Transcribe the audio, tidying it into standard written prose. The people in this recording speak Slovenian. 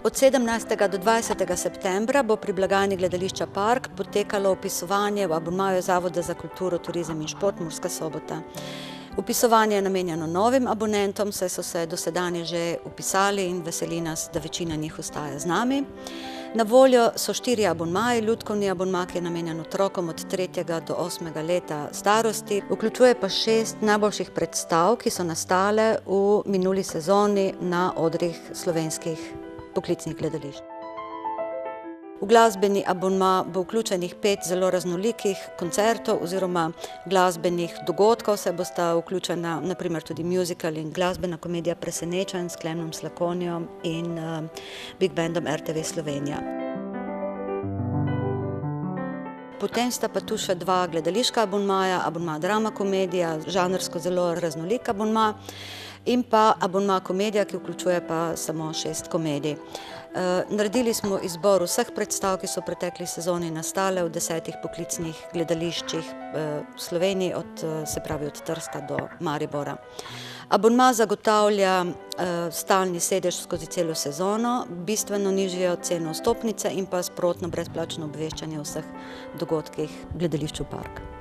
Od 17. do 20. septembra bo pri blagajni Gledališča Park potekalo vpisovanje v abonmaju Zavoda za kulturo, turizem in šport Murska Sobota. Vpisovanje je namenjeno novim abonentom, saj so se dosedanje že vpisali in veseli nas, da večina njih ostaja z nami. Na voljo so 4 abonmaji. Lutkovni abonma, ki je namenjen otrokom od 3. do 8. leta starosti, vključuje pa 6 najboljših predstav, ki so nastale v minuli sezoni na odrih slovenskih poklicnih gledališč. V glasbeni abonma bo vključenih 5 zelo raznolikih koncertov oziroma glasbenih dogodkov, saj bosta vključena na primer tudi muzikal in glasbena komedija Presenečenj s Klemnom Slakonjo in Big Bandom RTV Slovenija. Potem sta pa tu še 2 gledališka abonmaja, abonma Drama komedija, žanrsko zelo raznolik abonma, in pa abonma komedija, ki vključuje pa samo 6 komedij. Naredili smo izbor vseh predstav, ki so v pretekli sezoni nastale v 10 poklicnih gledališčih v Sloveniji, se pravi od Trsta do Maribora. Abonma zagotavlja stalni sedež skozi celo sezono, bistveno nižjo ceno vstopnice in pa sprotno brezplačno obveščanje o vseh dogodkih v Gledališču Park.